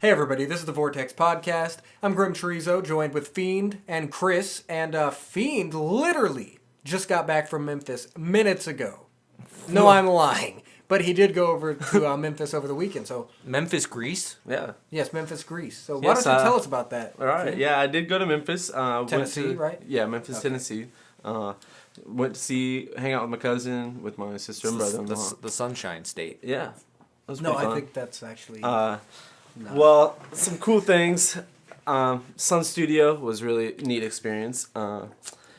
Hey everybody, this is the Vortex podcast. I'm Grim Chorizo, joined with Fiend and Chris, and Fiend literally just got back from Memphis minutes ago. No, I'm lying, but he did go over to Memphis over the weekend. So Memphis, Greece? Yeah. yes, Memphis, Greece. So why Yes, don't you tell us about that? All right. Fiend? Yeah, I did go to Memphis. Tennessee, right? Yeah, Memphis, Okay. Tennessee. Went to hang out with my cousin, with my sister and brother-in-law. The Sunshine State. Yeah. That was No, pretty I fun. think that's actually. No. Well, some cool things. Sun Studio was really neat experience.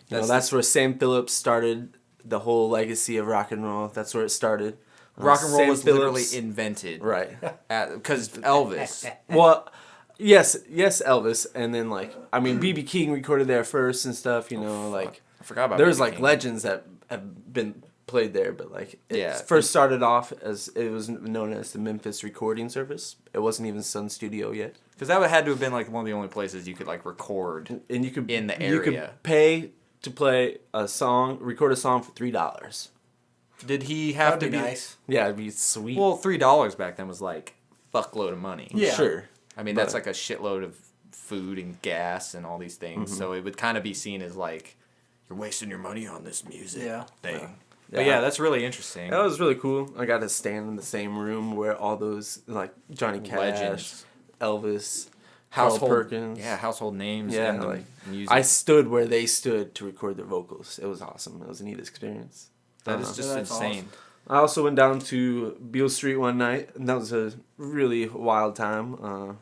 That's where Sam Phillips started the whole legacy of rock and roll. That's where it started. Rock and roll Sam was Phillips- literally invented. Right. Because Elvis. Well, yes, Elvis, and then B.B. King recorded there first and stuff. I forgot about There's B.B. King. legends that have been played there, but it Yeah. first started off as it was known as the Memphis Recording Service. It wasn't even Sun Studio yet, Because that had to have been one of the only places you could record. and you could In the you could area. pay to record a song for $3. Did he have That'd to be be nice. Yeah, it'd be sweet. Well, $3 back then was fuckload of money. Yeah. Sure. I mean, that's a shitload of food and gas and all these things. Mm-hmm. So it would kind of be seen as you're wasting your money on this music thing. Yeah. But yeah, that's really interesting. That was really cool. I got to stand in the same room where all those Johnny Cash, Legends. Elvis, Carl Household Perkins. Yeah, household names. Yeah, in the music. I stood where they stood to record their vocals. It was awesome. It was a neat experience. That is just That's insane. I also went down to Beale Street one night, and that was a really wild time.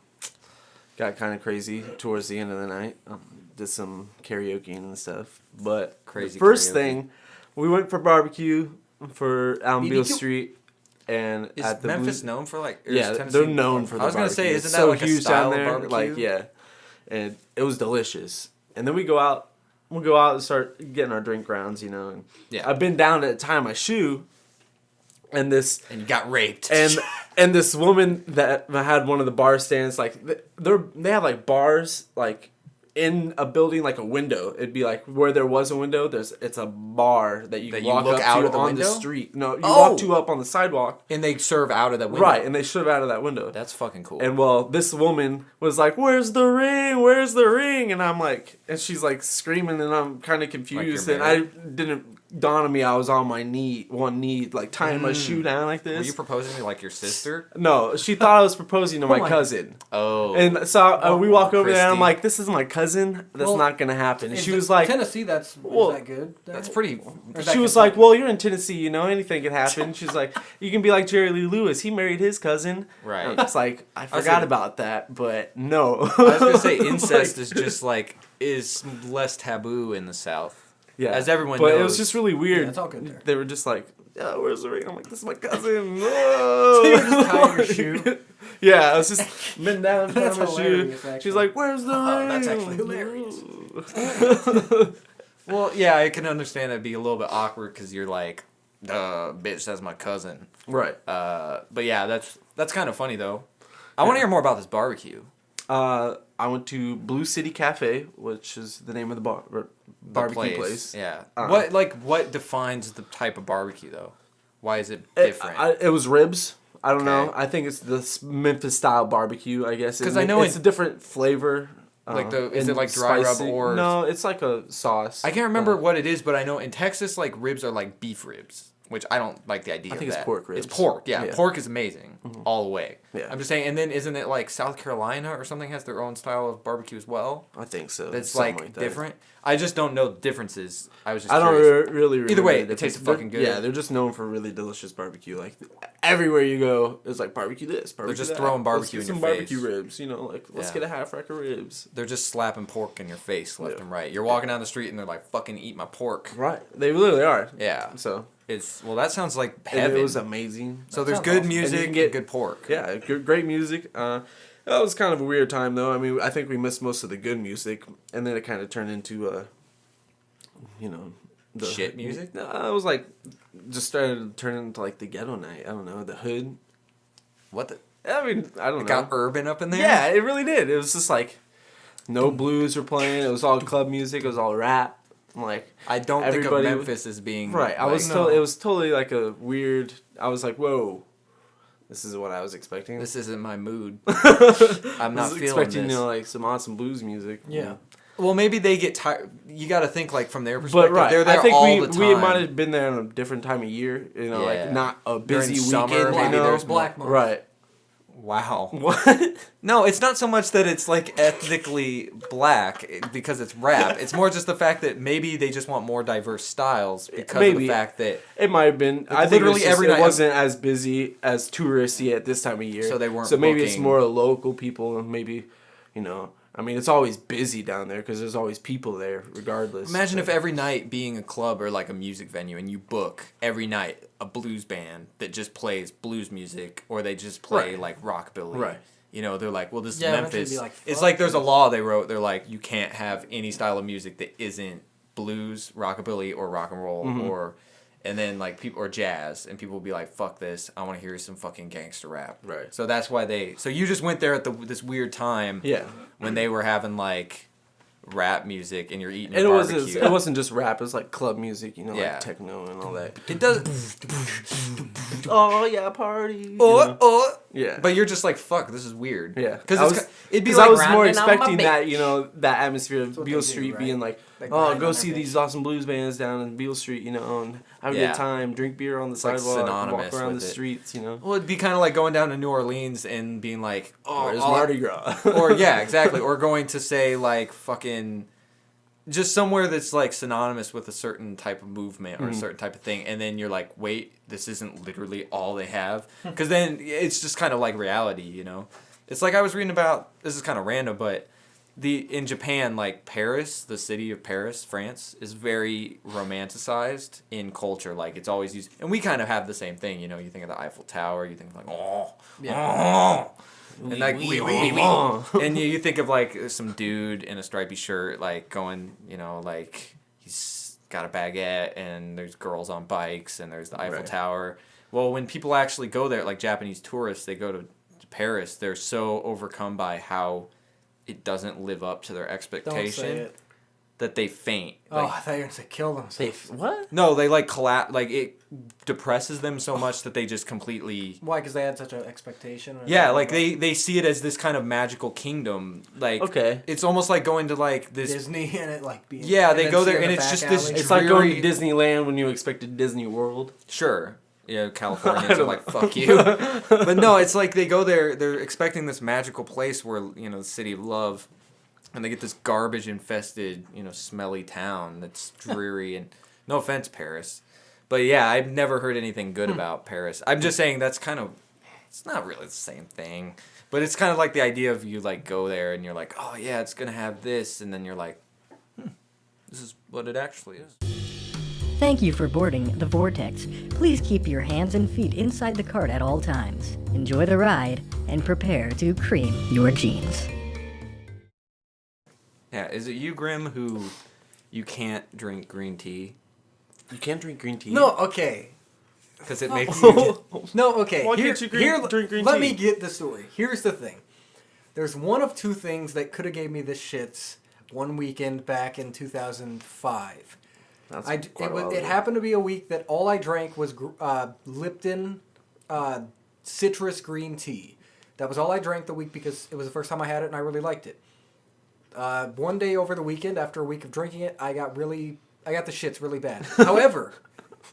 Got kind of crazy towards the end of the night. Did some karaoke and stuff. But Crazy the first karaoke. thing, we went for barbecue on Beale BBQ? Street. And Is at the Memphis known for or is yeah, Tennessee- they're known for. I was gonna say, isn't that so a huge style down there? of barbecue? Yeah, and it was delicious. And then we go out. We'll go out and start getting our drink rounds, And Yeah. I've been down to tie my shoe, and And you got raped. and this woman that had one of the bar stands, they have bars in a building, a window. It'd be where there was a window. It's a bar that you That can you walk look up out to of the on the window? street. No, you Oh! walk to up on the sidewalk. And they serve out of that window. Right, and they shove out of that window. That's fucking cool. And well, this woman was like, "Where's the ring? Where's the ring?" And I'm like, and she's screaming, and I'm kind of confused, you're and I didn't dawn on me. I was on my one knee, tying my shoe down like this. Were you proposing to your sister? No, she thought I was proposing to my my- cousin. Oh. And so we walk over there, and I'm Christy. like, "This is my cousin. That's Well, not gonna happen." And Is she it was like, Tennessee. Is well, that good? That's pretty. Or is that she was Kentucky? like, "Well, you're in Tennessee, anything can happen." She's like, "You can be like Jerry Lee Lewis. He married his cousin." Right. And it's I was forgot gonna- about that, but no. I was gonna say incest is just is less taboo in the South. Yeah, As everyone but it knows. was just really weird. Yeah, it's all good there. They were just like, "Yeah, where's the ring?" I'm like, "This is my cousin." So you were just tying your shoe. Yeah, I was just bent down tying That's my shoe. hilarious, actually. She's like, "Where's the ring?" that's actually hilarious. Well, yeah, I can understand that'd be a little bit awkward because you're like, "Duh, bitch, that's my cousin." Right. But yeah, that's kind of funny though. I want to hear more about this barbecue. I went to Blue City Cafe, which is the name of the barbecue place. Yeah. Uh-huh. What defines the type of barbecue though? Why is it different? It was ribs. I don't know. Okay. I think it's the Memphis style barbecue. I guess 'Cause I know it's a different flavor. is it and dry rub spicy. or? No, it's like a sauce. I can't remember what it is, but I know in Texas ribs are beef ribs, which I don't like the idea. I think of it's that. pork ribs. It's pork. Yeah, Yeah. pork is amazing all the way. Yeah. I'm just saying, and then isn't it South Carolina or something has their own style of barbecue as well? I think so. That's Something like that. different. I just don't know the differences. I was just. I don't curious. really Either way, remember it tastes They're- fucking good. Yeah, they're just known for really delicious barbecue. Everywhere you go, it's barbecue this, barbecue just that. throwing Let's barbecue get in some your barbecue face. ribs. Let's Yeah. get a half rack of ribs. They're just slapping pork in your face left Yeah. and right. You're walking down the street and they're like, "Fucking eat my pork." Right, they literally are. Yeah. So That sounds like and heaven. it was amazing. So there's sounds good awesome. music And you and, can get- good pork. Yeah, great music. That was kind of a weird time though. I mean, I think we missed most of the good music, and then it kind of turned into the Shit music? No, it was just started to turn into the ghetto night. I don't know, the hood. What the? I mean, I don't know. Got urban up in there. Yeah, it really did. It was just no blues were playing. It was all club music. It was all rap. I don't think of everybody- Memphis as being Right. I was No. it was totally a weird. I was like, whoa. this is what I was expecting. This isn't my mood. I'm not feeling expecting this. like some awesome blues music. Yeah. Well, maybe they get tired. You got to think like from their perspective. But right, They're there I think all the time. we might have been there on a different time of year. You know, Yeah. like not a During busy summer, weekend. maybe You know? there's Black month. Right. Wow. What? No, it's not so much that it's like ethnically black because it's rap. It's more just the fact that maybe they just want more diverse styles because of the fact that It might have been. Like, I think literally every every it night- wasn't as busy as touristy at this time of year. So they weren't So maybe it's booking- more local people, and maybe, you know, I mean, it's always busy down there because there's always people there, regardless. imagine if every night being a club or like a music venue and you book every night a blues band that just plays blues music or they just play Right. like rockabilly. Right. You know, they're like, well, this Yeah, is eventually Memphis. be like, It's fuck like there's a this. law they wrote. They're like, you can't have any style of music that isn't blues, rockabilly, or rock and roll, or, and then like people or jazz, and people will be like, fuck this, I want to hear some fucking gangster rap. Right. So that's why they. So you just went there at this weird time. Yeah. When they were having like rap music and you're eating And a it barbecue. wasn't just rap. It was like club music, you know, Yeah. like techno and all that. It does. Oh yeah, party. you know? Yeah. But you're just like, fuck, this is weird. Yeah, Because it'd be 'cause like I was more rounding out my expecting bitch. that, you know, that atmosphere of what Beale they do, Street right? being like, They oh, grind go on see their these bitch. awesome blues bands down in Beale Street, you know, and have a Yeah. good time, drink beer on the like sidewalk, walk synonymous around the with it. streets, you know. Well, it'd be kind of like going down to New Orleans and being like, oh, Where's all- Mardi Gras? or yeah, exactly. Or going to say like fucking just somewhere that's like synonymous with a certain type of movement or a certain type of thing, and then you're like, wait, this isn't literally all they have, because then it's just kind of like reality, you know. It's like I was reading about, this is kind of random, but in Japan, like Paris, the city of Paris, France, is very romanticized in culture. Like it's always used, and we kind of have the same thing, you know. You think of the Eiffel Tower, you think of like oh. And like and you think of like some dude in a stripy shirt like going, you know, like he's got a baguette and there's girls on bikes and there's the Eiffel Right. Tower. Well, when people actually go there, like Japanese tourists, they go to Paris, they're so overcome by how it doesn't live up to their Don't expectation say it. that they faint. Oh, Like, I thought you were going to say kill themselves. What? no, they like collapse. Like it depresses them so much that they just completely. Why? Because they had such an expectation? Or Yeah, something? like they see it as this kind of magical kingdom. Like Okay. it's almost like going to like this. Disney and it like being... Yeah, and they then go there seeing and the it's back just this alley. It's like going to dreary- Disneyland when you expected Disney World. Sure. Yeah, Californians are like, fuck you. But no, it's like they go there, they're expecting this magical place where, you know, the city of love, and they get this garbage infested, you know, smelly town that's dreary and no offense, Paris. But yeah, I've never heard anything good about Paris. I'm just saying that's kind of, it's not really the same thing. But it's kind of like the idea of you like go there and you're like, oh yeah, it's going to have this. And then you're like, this is what it actually is. Thank you for boarding the Vortex. Please keep your hands and feet inside the cart at all times. Enjoy the ride and prepare to cream your jeans. Yeah, is it you, Grim, who you can't drink green tea? You can't drink green tea. No, okay. Because it makes you... No, okay. Why can't you drink green let tea? me get the story. Here's the thing. There's one of two things that could have gave me the shits one weekend back in 2005. That's It quite a while ago. happened to be a week that all I drank was Lipton citrus green tea. That was all I drank the week because it was the first time I had it and I really liked it. One day over the weekend, after a week of drinking it, I got the shits really bad. However,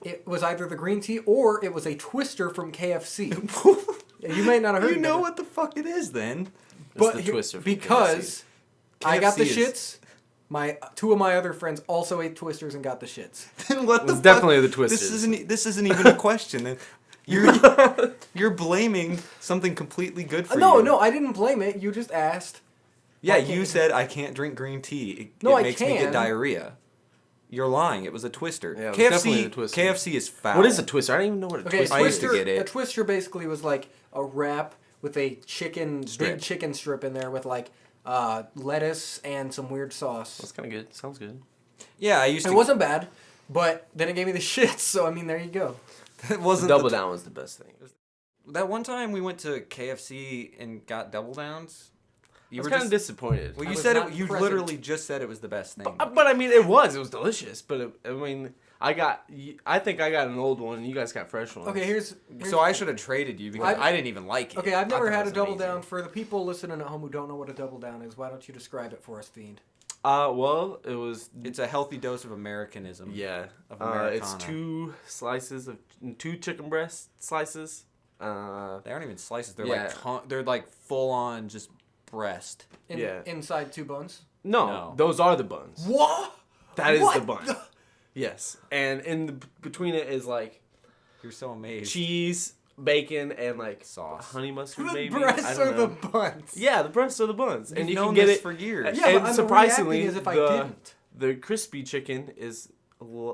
it was either the green tea or it was a twister from KFC. You may not have heard You of know it. what the fuck it is then. It's But the twister from because I got the KFC is- shits, two of my other friends also ate twisters and got the shits. Then what the It's fuck? definitely the Twisters. This isn't even a question. You're blaming something completely good for you. No, I didn't blame it. You just asked. Yeah, I you can't- said I can't drink green tea. No, I makes me can. get diarrhea. You're lying. It was a twister. Yeah, it was KFC. definitely a Twister. KFC is foul. What is a twister? I don't even know what a Okay, twister I used is. to get it. A twister basically was like a wrap with a Strip. big chicken strip in there with like lettuce and some weird sauce. That's kind of good. Sounds good. Yeah, I used to. It wasn't bad, but then it gave me the shits. So I mean, there you go. It wasn't Double the- Down was the best thing. That one time we went to KFC and got double downs. I was kind of disappointed. Well, I you was said not it. You present. literally just said it was the best thing. But I mean, it was delicious. But I mean, I think I got an old one, and you guys got fresh ones. Okay, here's So I should have traded you because I didn't even like it. Okay, I've I never thought it had a was double amazing. down. For the people listening at home who don't know what a double down is, why don't you describe it for us, Fiend? Well, it was. It's a healthy dose of Americanism. Yeah. Of Americana. It's 2 chicken breast slices. They aren't even slices. They're Yeah. they're like full on just breast. Yeah. Inside 2 buns? No, those are the buns. What? That is What the bun. Yes, and between it is like You're so amazed. cheese, bacon, and like Sauce. honey mustard. The maybe breasts I don't are know. the buns. Yeah, the breasts are the buns, and You've you known can get this it for years. Yeah, and but I'm surprisingly, reacting as if I didn't. the crispy chicken is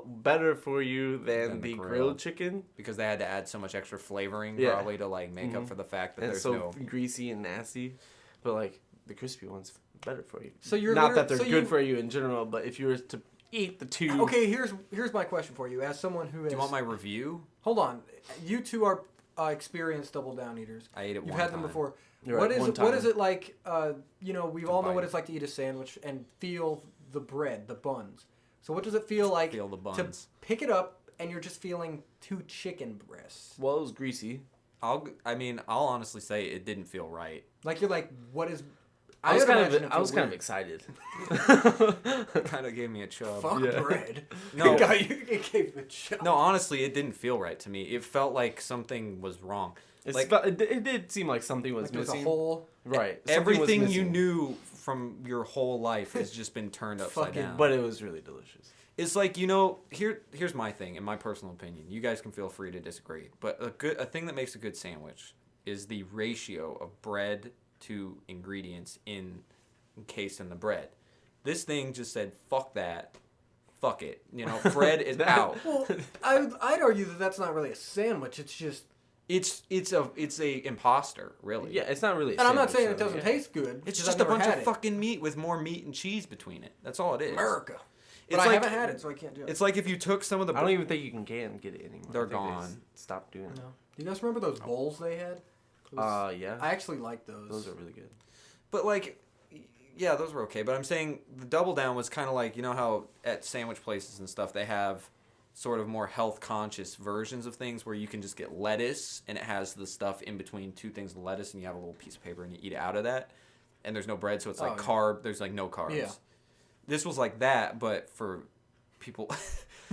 better for you than the grilled. grilled chicken. Because they had to add so much extra flavoring Yeah. probably to like make up for the fact that And there's it's so no. greasy and nasty, but like the crispy one's better for you. So you're not that they're so good you- for you in general, but if you were to eat the 2, Okay, here's my question for you. As someone who is... Do you want my review? Hold on. You two are experienced double down eaters. I ate it You've one had them time. before. You're What right, is one it? What time. is it like? We all know what bite. it's like to eat a sandwich and feel the bread, the buns. So what does it feel like Feel the to buns. pick it up and you're just feeling 2 chicken breasts? well, it was greasy. I'll honestly say it didn't feel right. Like you're like, what is? I was would kind imagine of it I was feel kind of weird. excited. It kind of gave me a chub. Fuck Yeah. bread. No. It got you. It gave you a chub. No, honestly, it didn't feel right to me. It felt like something was wrong. Like It did seem like something was Like there's a missing. hole. Right. something was everything you missing. knew from your whole life has just been turned upside Fucking- down. But it was really delicious. It's like, here's my thing, in my personal opinion. You guys can feel free to disagree. But a thing that makes a good sandwich is the ratio of bread to ingredients encased in the bread. This thing just said, fuck that. Fuck it. Bread is out. Well, I'd argue that that's not really a sandwich. It's just. It's a imposter, really. Yeah, it's not really. And I'm not saying it doesn't taste good. It's 'cause just I've a never bunch had of it. fucking meat with more meat and cheese between it. That's all it is. America. It's But I like- haven't had it, so I can't do it. It's like if you took some of the. I don't even think you can get it anymore. They're I think they gone. Stop doing it. No. Do you guys remember those bowls they had? Yeah. I actually like those. Those are really good. But like, yeah, those were okay. But I'm saying the double down was kind of like, how at sandwich places and stuff they have sort of more health conscious versions of things where you can just get lettuce and it has the stuff in between 2 things of lettuce and you have a little piece of paper and you eat it out of that, and there's no bread, so it's like Oh, yeah. carb. There's like no carbs. Yeah. This was like that, but for people.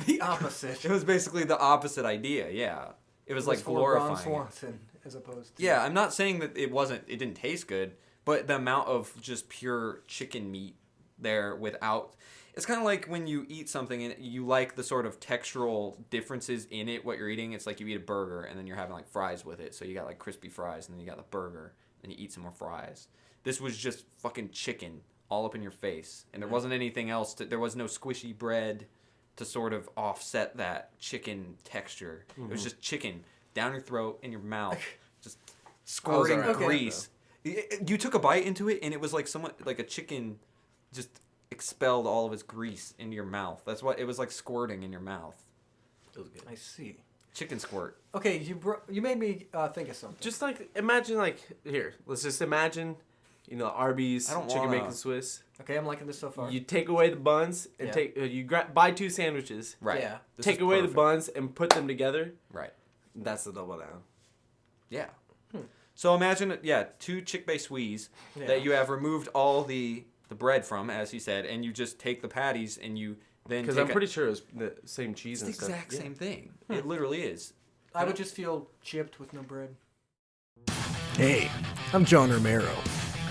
The opposite. It was basically the opposite idea. Yeah, it was like for Ron glorifying it. Swanson as opposed to. Yeah, I'm not saying that it didn't taste good, but the amount of just pure chicken meat there without. It's kind of like when you eat something and you like the sort of textural differences in it, what you're eating. It's like you eat a burger and then you're having like fries with it. So you got like crispy fries and then you got the burger and you eat some more fries. This was just fucking chicken all up in your face. And there wasn't anything else. There was no squishy bread to sort of offset that chicken texture. It was just chicken down your throat, in your mouth, just squirting alright. Okay. grease. You took a bite into it, and it was like a chicken just expelled all of its grease into your mouth. That's what it was like, squirting in your mouth. It was good. I see. Chicken squirt. Okay, you made me think of something. Just like imagine let's just imagine, Arby's I don't chicken wanna- bacon Swiss. Okay, I'm liking this so far. You take away the buns and Yeah. buy 2 sandwiches. Right. Yeah. This Take is away perfect. the buns and put them together. Right. That's the double down. Yeah. So imagine, 2 chick bay swees Yeah. that you have removed all the bread from, as he said, and you just take the patties and you then Because take I'm pretty sure it's the same cheese it's the and stuff. exact Yeah. same thing. It literally is. I would just feel chipped with no bread. Hey, I'm John Romero,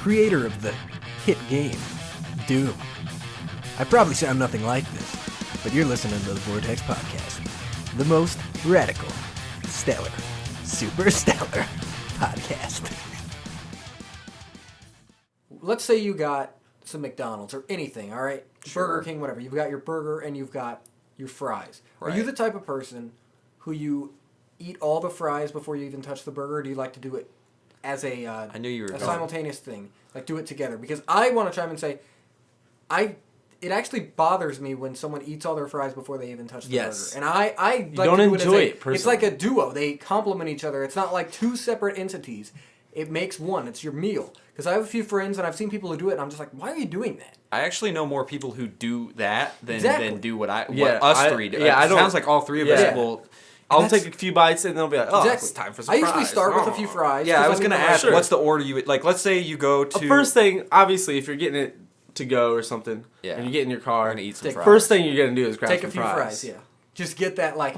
creator of the hit game, Doom. I probably sound nothing like this, but you're listening to the Vortex Podcast, the most radical, stellar, super stellar podcast. Let's say you got some McDonald's or anything, all right? Sure. Burger King, whatever. You've got your burger and you've got your fries. Are you Right. the type of person who you eat all the fries before you even touch the burger, or do you like to do it as a I knew you were a going. simultaneous thing? Like do it together? Because I want to chime and say, it actually bothers me when someone eats all their fries before they even touch the Yes. burger. And I like don't to do it as enjoy a- it personally. It's like a duo. They complement each other. It's not like 2 separate entities. it makes one. It's your meal. Because I have a few friends and I've seen people who do it, and I'm just like, why are you doing that? I actually know more people who do that than Exactly. do what Yeah, us three do. yeah, I it don't- sounds like all three of us Yeah. will. I'll that's- take a few bites and they'll be like, oh, Exactly. it's time for some I usually fries. start with a Oh. few fries. Yeah, I 'cause was gonna mean, ask, sure. what's the order you would like? Let's say you go to First thing, obviously, if you're getting it to go or something, Yeah. and you get in your car, We're gonna eat some Take- fries. first thing you're gonna do is grab take some a few fries. Yeah, just get that like,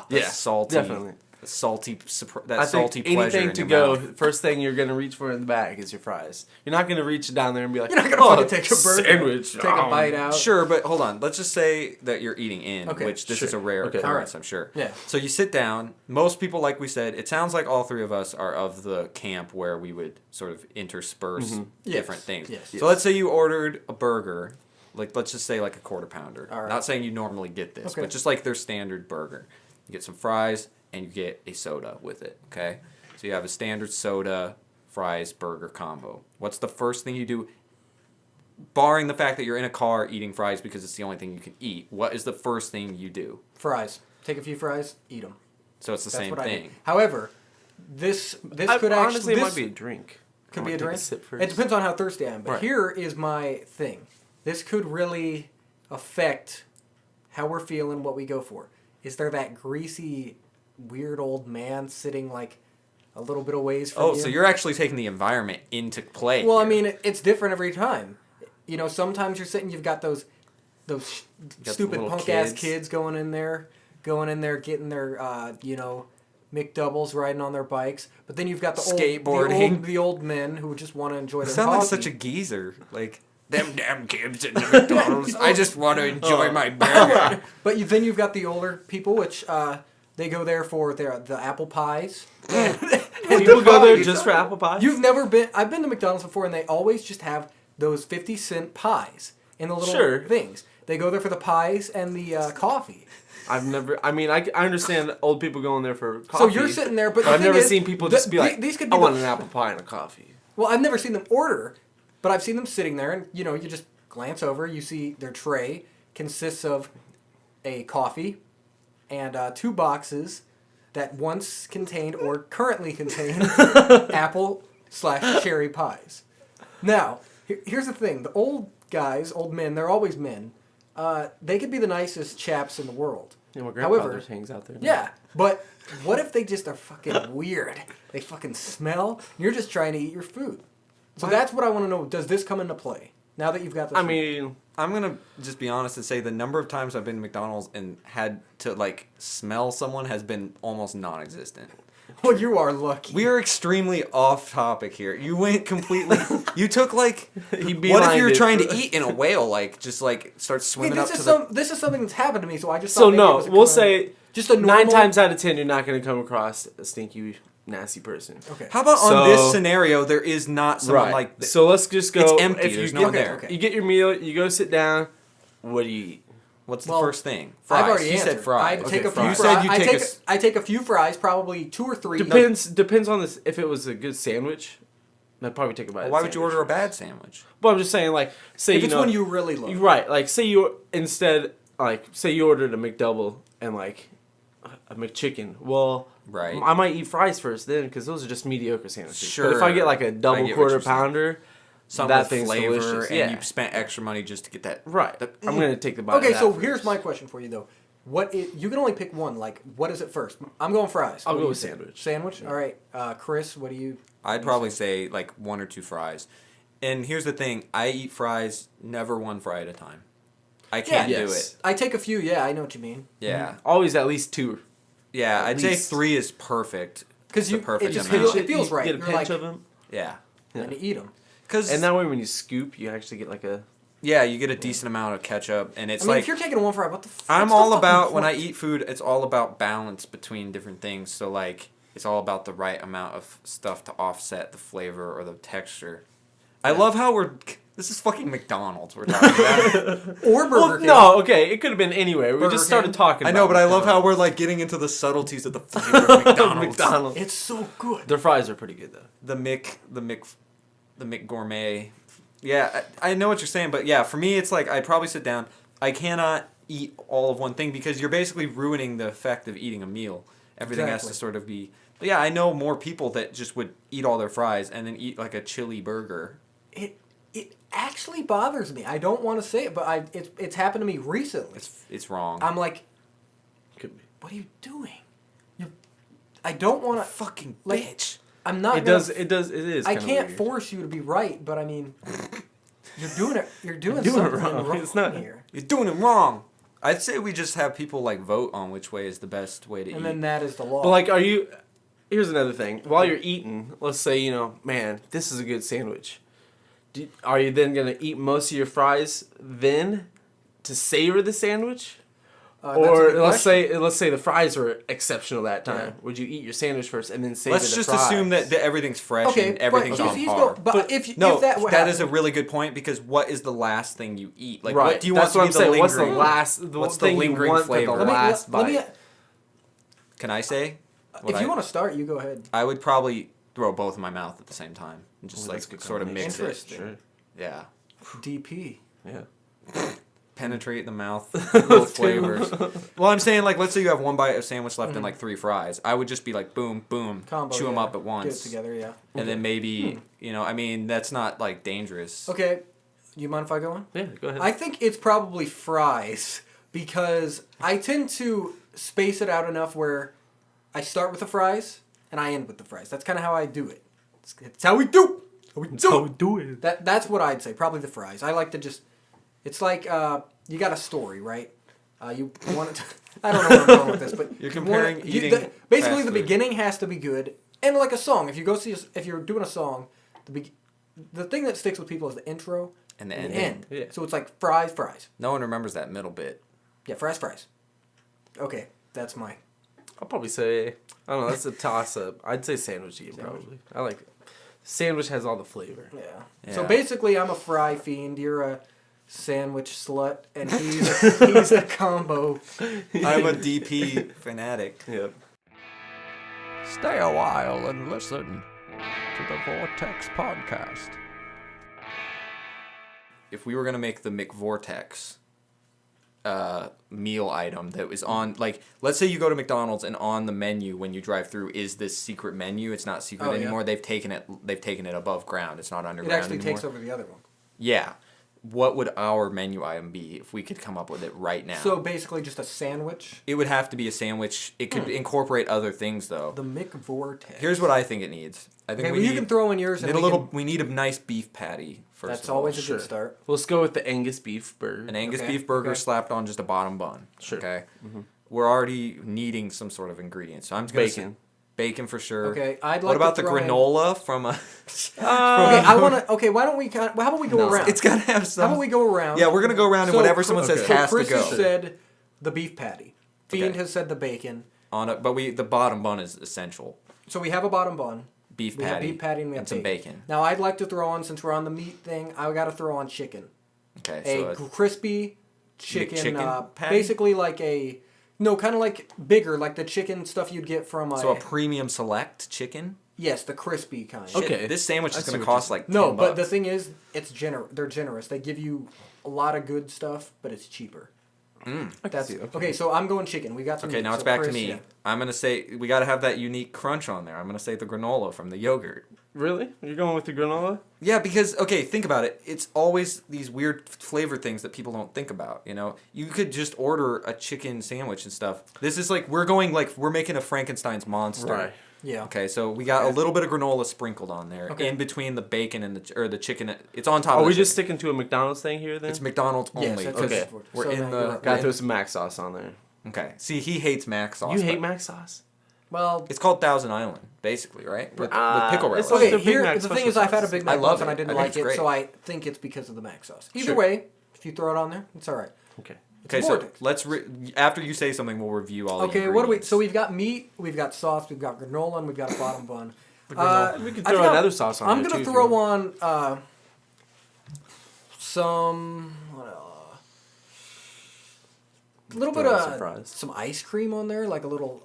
yeah, salty, definitely. salty, that I salty think pleasure anything in to your go, mouth. first thing you're gonna reach for in the bag is your fries. You're not gonna reach down there and be like, You're not gonna oh, fucking take a burger, sandwich, take a bite out. Sure, but hold on. Let's just say that you're eating in, Okay, which this sure. is a rare Okay. occurrence, Alright. I'm sure. Yeah. So you sit down. Most people, like we said, it sounds like all three of us are of the camp where we would sort of intersperse different Yes. things. Yes. So let's say you ordered a burger, like let's just say like a quarter pounder. Alright. Not saying you normally get this, Okay. but just like their standard burger. You get some fries and you get a soda with it, okay? So you have a standard soda, fries, burger combo. What's the first thing you do? Barring the fact that you're in a car eating fries because it's the only thing you can eat, what is the first thing you do? Fries. Take a few fries, eat them. So it's the That's same what I do. thing. However, this could honestly, actually it this might be a drink. could I be might a take drink. sip first. It depends on how thirsty I am. But Right. here is my thing. This could really affect how we're feeling, what we go for. Is there that greasy, weird old man sitting like a little bit of ways from Oh, you? so you're actually taking the environment into play. Well, I here. mean, it's different every time. You know, sometimes you're sitting, you've got those the stupid little punk ass kids. kids going in there, getting their McDoubles, riding on their bikes. But then you've got the Skateboarding. the old men who just want to enjoy You their sound like coffee. such a geezer. Like, them damn kids in the McDonald's. I just want to enjoy my burger. But then you've got the older people, which they go there for the apple pies. People go there just for apple pie. You've never been. I've been to McDonald's before, and they always just have those 50-cent pies in the little Sure. things. They go there for the pies and the coffee. I've never. I mean, I understand old people going there for coffee. So you're sitting there, but the I've thing never is, seen people the- just be like, these could be I want the- an apple pie and a coffee. Well, I've never seen them order, but I've seen them sitting there, and you just glance over. You see their tray consists of a coffee and 2 boxes that once contained or currently contain apple/cherry pies. Now, here's the thing: the old guys, old men, they're always men. They could be the nicest chaps in the world. Yeah, my grandfather However, hangs out there. yeah, but what if they just are fucking weird? They fucking smell. And you're just trying to eat your food. So that's what I want to know. Does this come into play now that you've got this? I mean, I'm going to just be honest and say the number of times I've been to McDonald's and had to, like, smell someone has been almost non-existent. well, you are lucky. We are extremely off topic here. You went completely. You took like. He What if you were beelined it. trying to eat in a whale? Like just like start Hey, swimming up this to is the. this is something that's happened to me, so I just So thought maybe it no, was a we'll common- say just a normal, 9 times out of 10 you're not going to come across a stinky, nasty person. Okay. How about So- on this scenario? There is not someone like. So let's just go. It's empty, If you there's get, no one there. Okay. You get your meal. You go sit down. What do you eat? What's the Well, first thing? Fries. I've already He answered. said fries. I take a few fries. You fries. said you I take take a s- I take a few fries, probably 2 or 3. Depends on this. If it was a good sandwich, I'd probably take a bite. Well, of why the would you sandwich. order a bad sandwich? Well, I'm just saying, like, say If you it's know, one you really love. you're right. Like, say you instead, like, say you ordered a McDouble and like a McChicken. Well, Right. I might eat fries first then because those are just mediocre sandwiches. But if Sure. I get like a I double get what quarter you're saying. pounder, Something that with thing's flavor, delicious. and Yeah. you spent extra money just to get that. right. the- I'm gonna take the bite. Okay, of so that here's first. my question for you though. You can only pick one. Like, what is it first? I'm going fries. I'll What go do you with think? sandwich. Sandwich. All right, Chris. What do you? I'd probably say like 1 or 2 fries. And here's the thing: I eat fries never 1 fry at a time. I can't do yes. it. I take a few. Yeah, I know what you mean. Yeah, Always at least 2. yeah. I'd say least. 3 is perfect. Because It's the perfect it just amount. feels right. Get a You're pinch like, of them, Yeah, and to eat them. because and that way when you scoop, you actually get like a. yeah, you get a decent amount of ketchup, and it's I mean, like if you're taking one fry, what the? I'm what's the all fucking about when I point? eat food. It's all about balance between different things. So like, it's all about the right amount of stuff to offset the flavor or the texture. I love how this is fucking McDonald's we're talking about. Or Burger Well, King. no, okay, it could have been anywhere. We Burger just started King. talking. I know, about but I love how McDonald's. we're like getting into the subtleties of the flavor of McDonald's. McDonald's. It's so good. Their fries are pretty good though. The Mc Gourmet. Yeah, I know what you're saying, but yeah, for me, it's like I'd probably sit down. I cannot eat all of one thing because you're basically ruining the effect of eating a meal. Everything has Exactly. to sort of be But yeah, I know more people that just would eat all their fries and then eat like a chili burger. It actually bothers me. I don't want to say it, but it's happened to me recently. It's wrong. I'm like, Could be. what are you doing? I don't want to fucking like, bitch. I'm not. It is. I kinda can't weird. force you to be right, but I mean, you're doing it. You're doing doing it something wrong. wrong It's not- here. You're doing it wrong. I'd say we just have people like vote on which way is the best way to eat. And then that is the law. But like, are you? Here's another thing. While you're eating, let's say man, this is a good sandwich. Are you then gonna eat most of your fries then to savor the sandwich? That's a Or good let's question. say the fries were exceptional that time. Yeah. Would you eat your sandwich first and then savor Let's the just fries? assume that everything's fresh Okay, and everything's but on he's par. but if No, if that that is a really good point because what is the last thing you eat? Like, right. what do you That's want what to I'm be saying. the lingering? What's the thing you lingering want flavor? for The the last let me, bite. Can I say? if you want to start, you go ahead. I would probably throw both in my mouth at the same time and just Ooh, that's a good sort of mix it. Interesting. Sure. Yeah. DP. Yeah. Penetrate the mouth, both flavors. Well, I'm saying like, let's say you have one bite of sandwich left and like 3 fries. I would just be like, boom, boom, Combo, chew them yeah. up at Get once, it together, yeah. and then maybe I mean that's not like dangerous. Okay, do you mind if I go on? Yeah. Go ahead. I think it's probably fries because I tend to space it out enough where I start with the fries and I end with the fries. That's kind of how I do it. It's how we do. How we do it. That's what I'd say. Probably the fries. I like to just. It's like you got a story, right? You want to. I don't know where I'm going with this, but You're you comparing wanna, eating basically, fast the food. beginning has to be good, and like a song. If you go see, if you're doing a song, the thing that sticks with people is the intro And the and ending. end. Yeah. So it's like fries. No one remembers that middle bit. Yeah, fries. Okay, that's my. I'll probably say, I don't know, that's a toss up. I'd say sandwich again, probably. I like it. Sandwich has all the flavor. Yeah. So Yeah. basically, I'm a fry fiend. You're a sandwich slut, and he's a combo. I'm a DP fanatic. Yep. Stay a while and listen to the Vortex podcast. If we were gonna make the McVortex meal item that was on, like, let's say you go to McDonald's and on the menu when you drive through is this secret menu. It's not secret Oh, yeah. anymore. They've taken it above ground. It's not It underground actually anymore. takes over the other one. Yeah. What would our menu item be if we could come up with it right now? So basically, just a sandwich. it would have to be a sandwich. It could incorporate other things though. The McVortex. Here's what I think it needs. I think Okay, we well, need, you can throw in yours. And we need a nice beef patty first. That's of all. always a Sure. good start. Let's go with the Angus beef burger. An Angus Okay, beef burger okay. slapped on just a bottom bun. Sure. Okay. We're already needing some sort of ingredient, so I'm just gonna Bacon. say bacon for sure. Okay, I'd like What about to the throw in- granola from a? Okay, I want to. Okay, why don't we? How about we go No. around? It's gotta have some. How about we go around? Yeah, we're gonna go around and So, whatever someone says okay. has Chris to go has said the beef patty. Fiend Okay. has said the bacon. on it. But the bottom bun is essential. So we have a bottom bun. Beef We have patty. beef patty and we have some bacon. Now I'd like to throw on, since we're on the meat thing, I got to throw on chicken. Okay, A so crispy chicken, McChicken patty? basically like a kind of like bigger, like the chicken stuff you'd get from a premium select chicken. yes, the crispy kind. Shit, Okay. this sandwich I is see gonna what cost you're like No, $10. but the thing is, they're generous. They give you a lot of good stuff, but it's cheaper. That's see, okay. So I'm going chicken. We got some. Okay, meat. now it's So back Chris, to me. yeah. I'm gonna say we gotta have that unique crunch on there. I'm gonna say the granola from the yogurt. Really? You're going with the granola? Yeah, because okay, think about it. It's always these weird flavor things that people don't think about. You know, you could just order a chicken sandwich and stuff. This is like we're making a Frankenstein's monster. Right. Yeah. Okay, so we got a little bit of granola sprinkled on there Okay. in between the bacon and the chicken. It's on top. Are of the we just chicken. sticking to a McDonald's thing here then? It's McDonald's Yes, only. that's 'cause Okay. We're So in now the. you're right. Gotta throw some mac sauce on there. Okay. See, he hates mac sauce. You hate but mac sauce? Well, It's called Thousand Island, basically, right? With pickle relish. it's like okay. the Big Here, Mac the thing special is, I've had a sauce. Big I Mac love once and it. I didn't I think like it's it, great. so I think it's because of the mac sauce. Either Sure. way, if you throw it on there, it's all right. Okay. Okay, It's so Vortex. let's after you say something, we'll review all. Okay, the what do we? ingredients. So we've got meat, we've got sauce, we've got granola, and we've got a bottom bun. We can I throw think another sauce on I'm there, gonna too, if you throw want. on some a little bit Throw on some of fries. some ice cream on there, like a little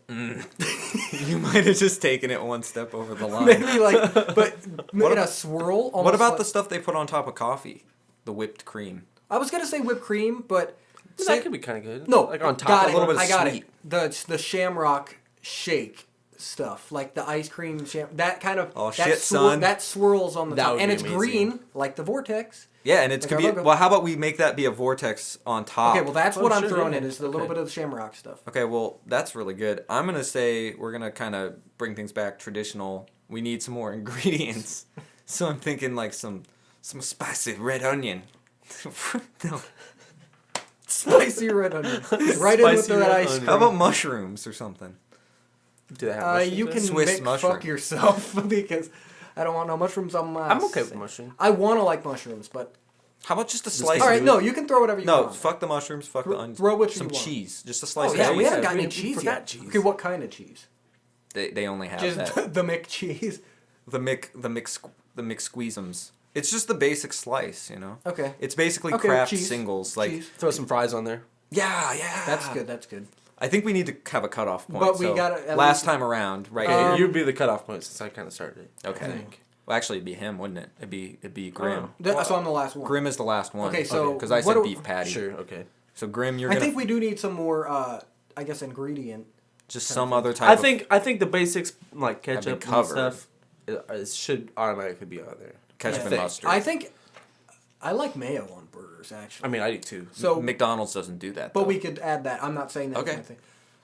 you might have just taken it one step over the line. maybe like, but What in a about- swirl. What almost about like- the stuff they put on top of coffee? The whipped cream. I was gonna say whipped cream, but That could be kind of good. no, Like on top got of it. a little bit of I got sweet. it. The Shamrock shake stuff, like the ice cream that kind of Oh, that shit, son. that swirls on the That top, would and be it's amazing. green like the Vortex. Yeah, and it's Like gonna our be. logo. Well, how about we make that be a vortex on top? Okay, well that's Oh, what I'm sure, throwing yeah. in is the little bit of the shamrock stuff. Okay, well, that's really good. I'm going to say we're going to kind of bring things back traditional. We need some more ingredients. So I'm thinking like some spicy red onion. No. Spicy red onion, right in with Spicy that red ice onion. cream. How about mushrooms or something? Do they have mushrooms You in can it? Swiss Mick mushroom. fuck yourself because I don't want no mushrooms on my. I'm okay with mushrooms. I want to like mushrooms, but How about just a slice? all right, of no, you can throw whatever you No, want. fuck the mushrooms, fuck the onions. throw what you Some want. cheese, just a slice Oh of yeah, cheese. we haven't got we any cheese forgot yet. cheese. Okay, what kind of cheese? They only have Just that. the Mick cheese. The McSqueezums. It's just the basic slice, you know. Okay. It's basically Okay, craft cheese. singles. Like Cheese. Throw some fries on there. yeah. That's good. That's good. I think we need to have a cutoff point. But we so gotta at last least- time around, right? Okay, here. you'd be the cutoff point since I kind of started it. Okay. I think. Well, actually, it'd be him, wouldn't it? It'd be Grim. So I'm the last one. Grim is the last one. Okay, so because I what said do- beef patty. Sure, okay. So Grim, you're I gonna think we do need some more. I guess ingredient. just some other type. I of think the basics like been ketchup and covered. stuff it should automatically be on there. ketchup I and think. mustard. I think I like mayo on burgers actually. I mean, I do too. So, McDonald's doesn't do that. but though. we could add that. I'm not saying that's Okay. my thing.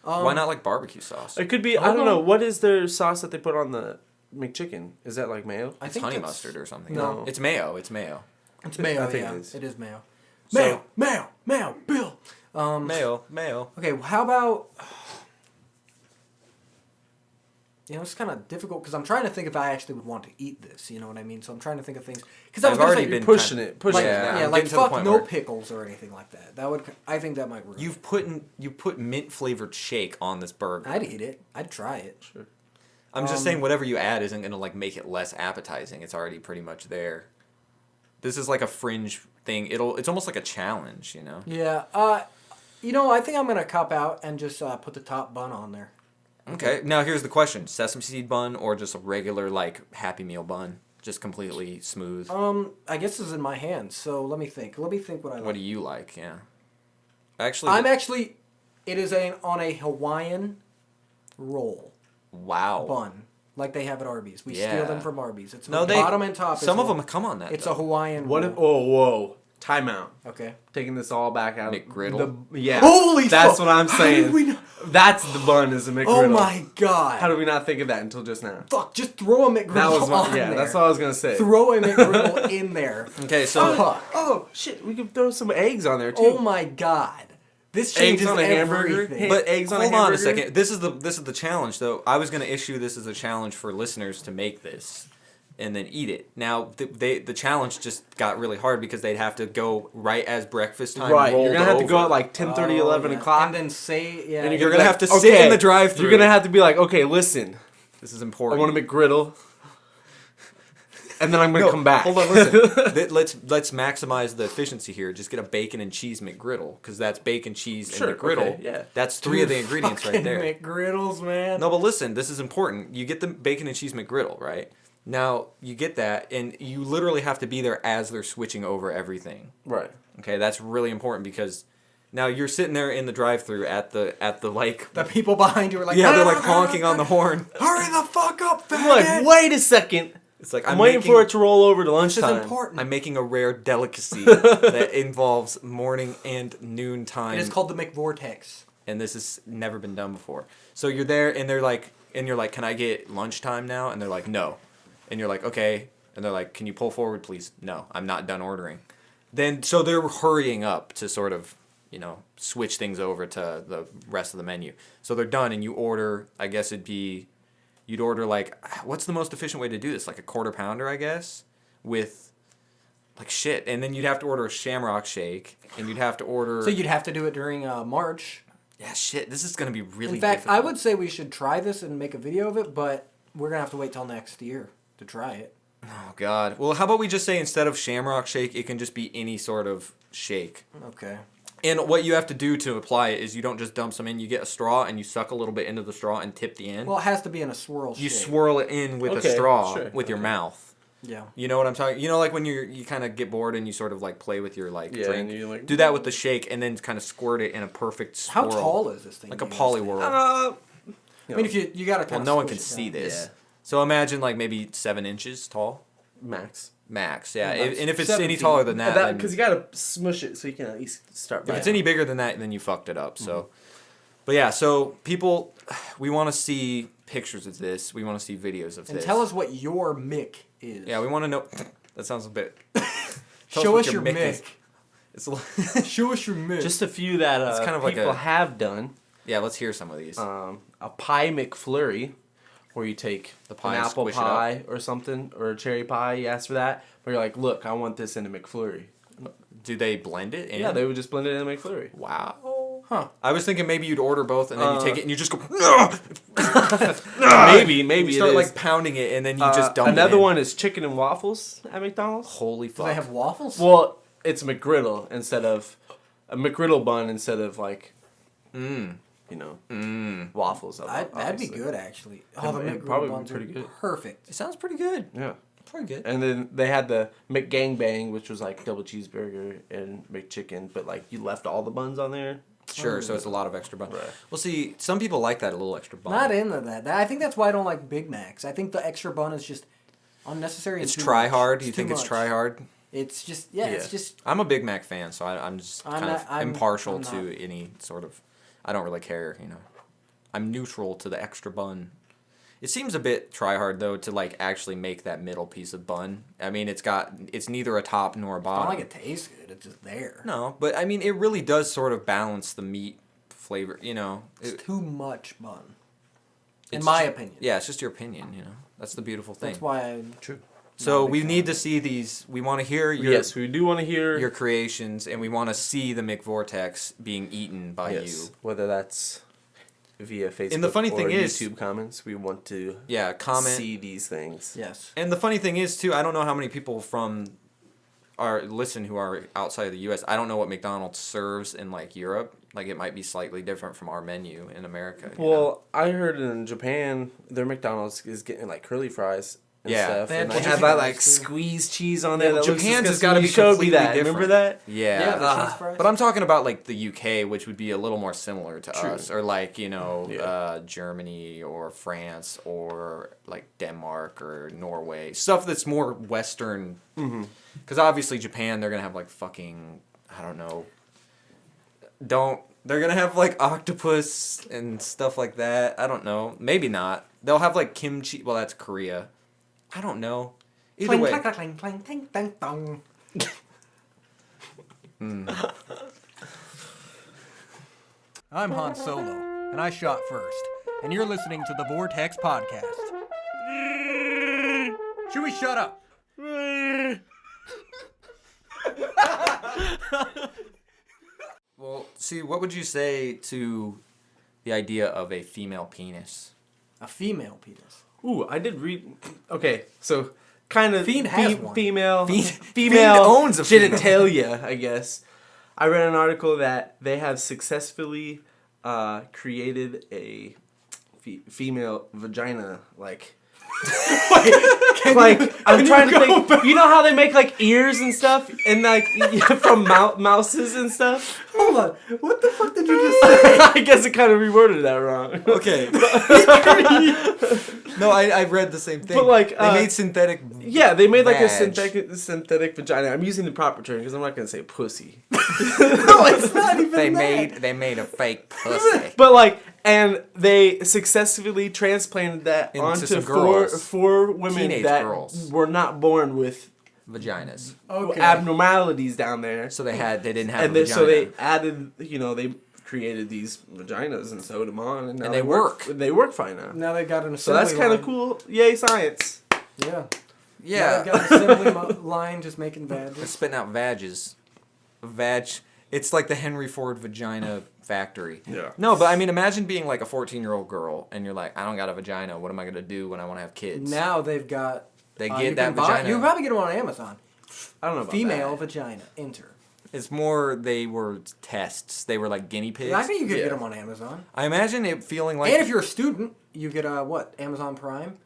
Why not like barbecue sauce? It could be. I don't know. What is their sauce that they put on the McChicken? Is that like mayo? I It's think honey that's- mustard or something. No. It's mayo. It's mayo. It's mayo. I think yeah, it is. it is mayo. So- Mayo, Bill. Mayo. Okay, well, how about? You know, it's kind of difficult because I'm trying to think if I actually would want to eat this. You know what I mean? So I'm trying to think of things because I was I've gonna already say, been pushing kind- it, pushing like, it. Yeah, now. yeah, I'm like getting to the fuck point no where- pickles or anything like that. That would I think that might ruin. You put mint flavored shake on this burger. I'd eat it. I'd try it. Sure. I'm just saying whatever you add isn't gonna like make it less appetizing. It's already pretty much there. This is like a fringe thing. It's almost like a challenge, you know. Yeah. You know, I think I'm gonna cop out and just put the top bun on there. Okay. Now here's the question: sesame seed bun or just a regular like Happy Meal bun, just completely smooth. I guess this is in my hands. So let me think. Let me think what I like. What do you like? Yeah. Actually, I'm actually. It is on a Hawaiian roll wow. bun, like they have at Arby's. We steal Yeah. them from Arby's. It's No, bottom and top. Some is of one. them come on that. It's though. a Hawaiian. What? roll. If, oh, whoa! Timeout. Okay. Taking this all back out. McGriddle? Yeah. Holy That's fuck. what I'm How did saying. we know? That's the bun is a McGriddle. Oh my god. How did we not think of that until just now? Fuck, just throw a McGriddle That was on yeah. there. That's what I was gonna say. Throw a McGriddle in there. Okay, so Fuck. Oh shit! We could throw some eggs on there too. Oh my god. This changes Eggs on a hamburger? everything. but eggs on a hold on a hamburger? second. This is the challenge though. I was gonna issue this as a challenge for listeners to make this, and then eat it. Now the challenge just got really hard because they'd have to go right as breakfast time. Right, rolled you're gonna have to go over. at like 10:30, Oh, 11 yeah. o'clock. And then say, yeah. And You're be gonna have to sit in the drive-thru. You're gonna have to be like, okay, listen, This is I important. want a McGriddle, and then I'm gonna come back. Hold on, listen. let's maximize the efficiency here. Just get a bacon and cheese McGriddle because that's bacon, cheese, Sure, and McGriddle. okay, yeah. That's three of the ingredients right Fucking there. McGriddles, man. No, but listen, this is important. You get the bacon and cheese McGriddle, right? Now you get that, and you literally have to be there as they're switching over everything. Right. Okay, that's really important because now you're sitting there in the drive-through at the like. The people behind you are like, Yeah, they're "Ah, like honking on the horn. hurry the fuck up, I'm like, faggot." wait a second. It's like I'm waiting for it to roll over to This is lunchtime. important. I'm making a rare delicacy that involves morning and noon time. It is called the McVortex. And this has never been done before. So you're there, and they're like, can I get lunchtime now? And they're like, no. And you're like, okay. And they're like, can you pull forward, please? No, I'm not done ordering. Then so they're hurrying up to sort of, switch things over to the rest of the menu. So they're done, and you order. I guess you'd order like, what's the most efficient way to do this? Like a quarter pounder, I guess, with like shit. And then you'd have to order a Shamrock Shake, and you'd have to order. So you'd have to do it during March. Yeah, shit. This is gonna be really. In fact, difficult. I would say we should try this and make a video of it, but we're gonna have to wait till next year to try it. Oh God. Well, how about we just say instead of Shamrock Shake, it can just be any sort of shake. Okay. And what you have to do to apply it is you don't just dump some in. You get a straw and you suck a little bit into the straw and tip the end. Well, it has to be in a swirl you shape. swirl it in with Okay, a straw sure, with your mouth. Yeah. You know what I'm talking? You know, like when you kind of get bored and you sort of like play with your like Yeah, drink. and you, like- do that with the shake and then kind of squirt it in a perfect swirl. How tall is this thing? Like a do you guys think? polywhirl. I mean, if you got to kind Well, of no one can squish it see down. this. Yeah. So imagine like maybe 7 inches tall, Max. max. Yeah, Yeah, and if it's 7 any feet. taller than that, then, Because you gotta smush it so you can at least start. if it's any bigger than that, then you fucked it up. So, but yeah, so people, we want to see pictures of this. We want to see videos of And this. tell us what your mick is. Yeah, we want to know. That sounds a bit. Show what us your mick mick. is. It's a, Show us your mick. Just a few that It's kind of like people a- have done. yeah, let's hear some of these. A pie McFlurry, where you take The pie, an apple squish it up. pie or something, or a cherry pie. You ask for that, but you're like, look, I want this in a McFlurry. Do they blend it in? Yeah, they would just blend it in a McFlurry. Wow. Huh. I was thinking maybe you'd order both and then you take it and you just go. Maybe You it start is. like pounding it and then you just dump it Another in. one is chicken and waffles at McDonald's. Holy Do fuck. they have waffles? Well, it's McGriddle instead of a McGriddle bun instead of like, waffles. That'd be obviously. good, actually. Oh, the It'd McGriddle probably be buns pretty are good. perfect. It sounds pretty good. Yeah. Pretty good. And then they had the McGangbang, which was like double cheeseburger and McChicken, but like you left all the buns on there. Sure, so it's a lot of extra bun. Right. Well, see, some people like that a little extra bun. Not into that. I think that's why I don't like Big Macs. I think the extra bun is just unnecessary. It's and too try much. hard. You It's think too it's much. try hard? It's just it's just I'm a Big Mac fan, so I'm just I'm kind not- of I'm- impartial I'm to not. any sort of. I don't really care, you know. I'm neutral to the extra bun. It seems a bit try hard though to like actually make that middle piece of bun. I mean, it's neither a top nor a I bottom. don't like it tastes good. It's just there. No, but I mean, it really does sort of balance the meat flavor. You know, It's too much bun. In It's my ju- opinion. Yeah, it's just your opinion. You know, that's the beautiful thing. That's why I'm True. So not a we big need fan. to see these. We want to hear your Yes, we do want to hear your creations, and we want to see the McVortex being eaten by yes, you. whether that's via Facebook And the funny or thing is- YouTube comments. We want to Yeah, comment. see these things. Yes. And the funny thing is too, I don't know how many people from listen who are outside of the U.S. I don't know what McDonald's serves in like Europe. Like it might be slightly different from our menu in America. you know? Well, I heard in Japan their McDonald's is getting like curly fries and Yeah. stuff. They have And they chicken have that fries, like too. squeezed cheese on Yeah, there. well, that looks Japan's has disgusting. gotta You be showed me completely that. different. Remember that? Yeah. Yeah, the cheese fries. But I'm talking about like the UK, which would be a little more similar to True. us, or like Yeah. Germany or France or like Denmark or Norway, stuff that's more Western. Because obviously Japan, they're gonna have like fucking I don't know. They're gonna have like octopus and stuff like that. I don't know. Maybe not. They'll have like kimchi. Well, that's Korea. I don't know. Either Clang, way. clang, clang, clang, clang, clang, clang. I'm Han Solo, and I shot first. And you're listening to the Vortex Podcast. Chewie, shut up! Well, see, what would you say to the idea of a female penis? A female penis. Ooh, I did read. Okay, so kind of Fiend has one. female Fiend owns a female. genitalia, I guess. I read an article that they have successfully created a female vagina, like. I'm trying to think. You know how they make like ears and stuff, and like from mouses and stuff. Hold on. What the fuck did you just say? I guess it kind of reworded that wrong. Okay. No, I read the same thing. But, like, they made synthetic. Yeah, they made like a Vag. synthetic vagina. I'm using the proper term because I'm not gonna say pussy. No, it's not even They made a fake pussy. But like, and they successfully transplanted that Into onto some girls. four women Teenage that girls. were not born with Vaginas. Okay. abnormalities down there. So they didn't have And a then, vagina. so they added, they created these vaginas and sewed them on, and now they work. They work fine now. Now they got an So assembly that's kind of line. cool. Yay, science! Yeah. Now Yeah. they've got an assembly line just making They're badges. spitting out vages. It's like the Henry Ford vagina factory. Yeah. No, but I mean, imagine being like a 14-year-old girl and you're like, I don't got a vagina. What am I gonna do when I want to have kids? Now they've got. They you get that can buy- vagina. You can probably get them on Amazon. I don't know about Female that. vagina. Enter. It's more they were tests. They were like guinea pigs. I think you could Yeah. get them on Amazon. I imagine it feeling like And if you're a student, you get Amazon Prime.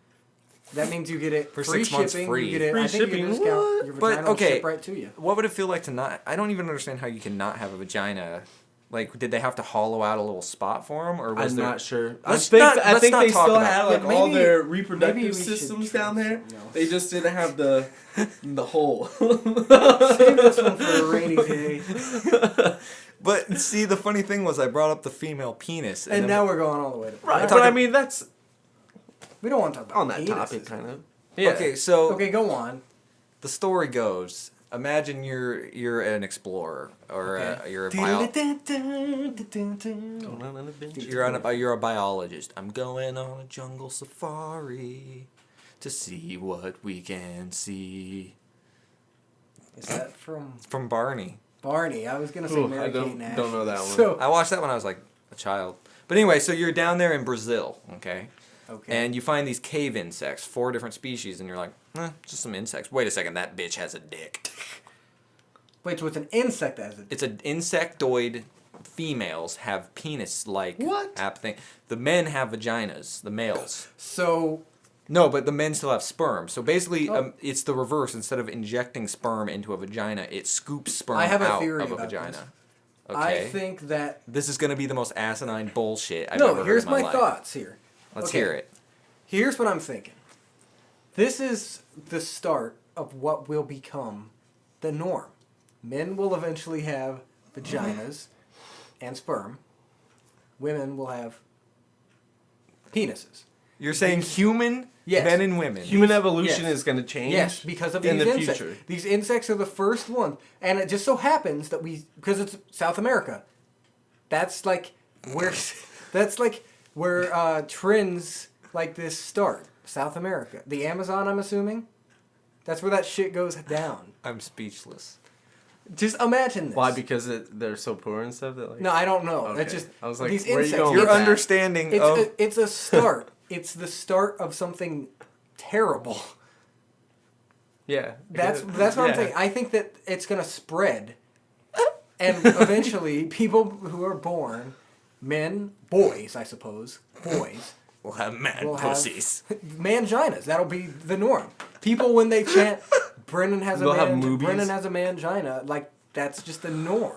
That means you get it For free 6 months shipping. free. You get it. Free I think you get a shipping, discount. Your But, vagina will okay. ship right to you. what would it feel like to not? I don't even understand how you can not have a vagina. Like, did they have to hollow out a little spot for him, or was I'm there? not sure. Let's I not think they talk still about had it. like Yeah, all maybe- their maybe reproductive we should systems try down there. something else. They just didn't have the hole. Save this one for a rainy day. But see, the funny thing was, I brought up the female penis, And then- now we're going all the way to Right, Right. but I mean that's We don't want to talk about on that penises. topic, kind of. Yeah. Okay, so Okay, go on. the story goes. Imagine you're an explorer, or Okay. you're a you're a biologist. I'm going on a jungle safari to see what we can see. Is that from From Barney. Barney? I was gonna say Ooh, Mary I don't- Kate Nash. don't know that one. So, I watched that when I was like a child. But anyway, so you're down there in Brazil, okay? okay. And you find these cave insects, 4 different species, and you're like, just some insects. Wait a second, that bitch has a dick. Wait, so it's an insect as it. It's an insectoid. Females have penis-like What? app thing. The men have vaginas, the males. So No, but the men still have sperm. So basically, Oh. it's the reverse. Instead of injecting sperm into a vagina, it scoops sperm I have a out theory of a about vagina. this. Okay. I think that This is going to be the most asinine bullshit I've no. ever heard Here's in my my life. thoughts here. Let's Okay. hear it. Here's what I'm thinking. This is the start of what will become the norm. Men will eventually have vaginas and sperm. Women will have penises. You're saying human Yes. men and women. Human evolution Yes. is going to change. Yes, because of in these the insects. future. These insects are the first ones, and it just so happens that because it's South America, that's like where trends like this start. South America, the Amazon, I'm assuming, that's where that shit goes down. I'm speechless. Just imagine this. Why? Because they're so poor and stuff. That like. No, I don't know. Okay. It's just I was like, these where are you insects. going Your with that? understanding It's of it's a start. It's the start of something terrible. Yeah. That's what I'm Yeah. thinking. I think that it's gonna spread, and eventually, people who are born, boys, I suppose, boys, will have mad will have pussies. manginas. That'll be the norm. People when they chant, Brennan has a They'll have man, movies. Brennan has a mangina. Like that's just the norm.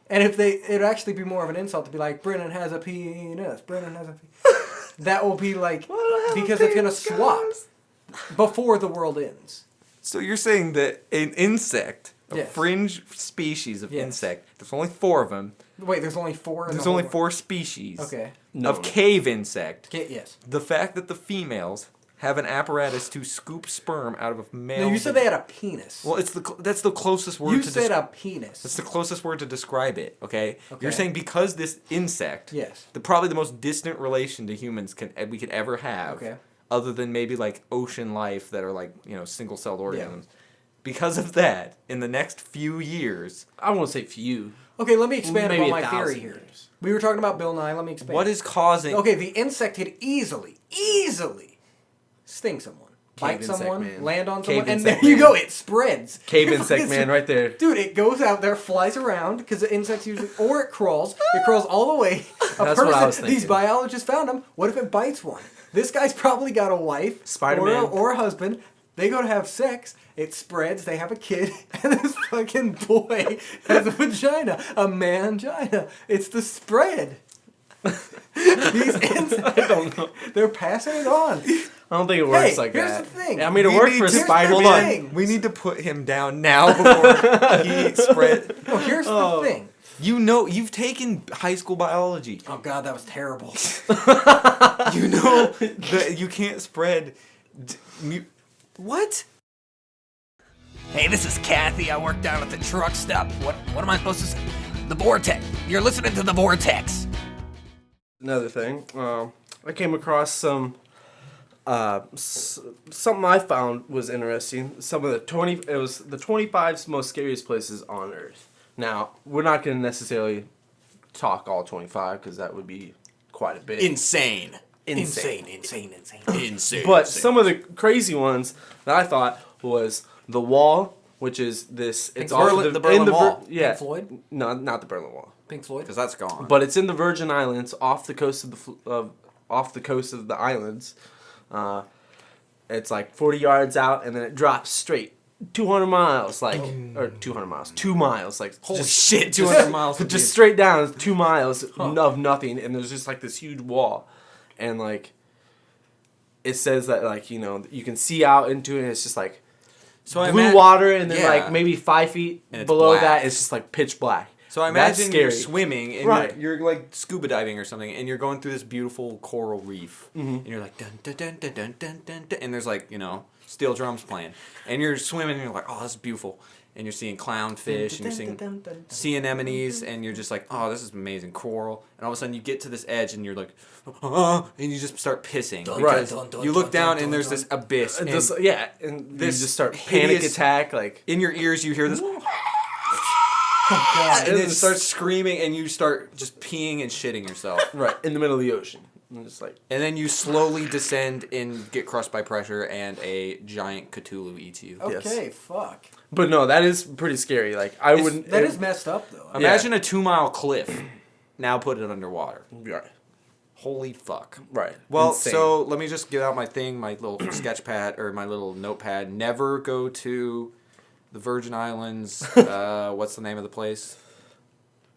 And if it'd actually be more of an insult to be like, Brennan has a penis. Brennan has a penis. That will be like because it's gonna swap before the world ends. So you're saying that an insect, a Yes. fringe species of Yes. insect, there's only 4 of them. Wait, there's only 4. There's only 4 species Okay. No. of cave insect. Yes. The fact that the females have an apparatus to scoop sperm out of a male. No, you said they had a penis. Well, that's the closest word. You to said des- a penis. That's the closest word to describe it. Okay. Okay. You're saying because this insect, Yes. probably the most distant relation to humans we could ever have, Okay. other than maybe like ocean life that are like single-celled organisms. Because of that, in the next few years, I won't say few. Okay, let me expand Maybe upon my 1,000 theory here. years. We were talking about Bill Nye. Let me expand. what is causing? Okay, the insect could easily sting someone, bite insect someone, man. land on Cave someone, and there insect you man. go. It spreads. Cave It insect fucking man, right there. Dude, it goes out there, flies around, because the insects usually, or it crawls. It crawls all the way. That's what I was These thinking. biologists found him. What if it bites one? This guy's probably got a wife, Spider-Man. or a husband. They go to have sex. It spreads. They have a kid, and this fucking boy has a vagina, a mangina. It's the spread. These insects, I don't know. They're passing it on. I don't think it works Hey, like here's that. the thing. I mean, it We worked need for to- Here's the Spider-Man. Hold on. thing. We need to put him down now before he spread. No, here's the thing. You've taken high school biology. Oh God, that was terrible. You know that you can't spread. What? Hey, this is Kathy. I work down at the truck stop. What am I supposed to say? The Vortex. You're listening to the Vortex. Another thing, I came across something I found was interesting. Some of it was the 25 most scariest places on Earth. Now, we're not going to necessarily talk all 25 because that would be quite a bit. Insane. Insane. Insane. But some of the crazy ones that I thought was the Wall, which is this. It's Berlin- off the Berlin Wall. Yeah, Pink Floyd? No, not the Berlin Wall. Pink Floyd. Because that's gone. But it's in the Virgin Islands, off the coast of the islands. It's like 40 yards out, and then it drops straight 200 miles, like, or 200 miles, 2 miles, like, Holy just, shit, 200 miles. would be- just straight down 2 miles of nothing, and there's just like this huge wall, and like, it says that like, you know, you can see out into it, and it's just like so I blue water, and then yeah. like maybe 5 feet And it's below black. that, it's just like pitch black. So I That's imagine scary. you're swimming and Right. you're like scuba diving or something, and you're going through this beautiful coral reef, and you're like dun dun dun dun dun dun dun, dun and there's like, you know, steel drums playing, and you're swimming and you're like, oh, this is beautiful, and you're seeing clownfish and you're seeing sea anemones, and you're just like, oh, this is amazing coral, and all of a sudden you get to this edge and you're like, and you just start pissing because you look down and there's this abyss, and Just, yeah, and this you just start panic hideous- attack, like, in your ears you hear this. God, And it starts screaming, and you start just peeing and shitting yourself. right, in the middle of the ocean. And just like, And then you slowly descend and get crushed by pressure, and a giant Cthulhu eats you. Okay, fuck. but no, that is pretty scary. Like, I wouldn't. That is messed up though. Imagine a 2-mile cliff. Now put it underwater. Right. Holy fuck. Right. Well, Insane. so let me just get out my thing, my little sketch pad, or my little notepad. Never go to the Virgin Islands. What's the name of the place?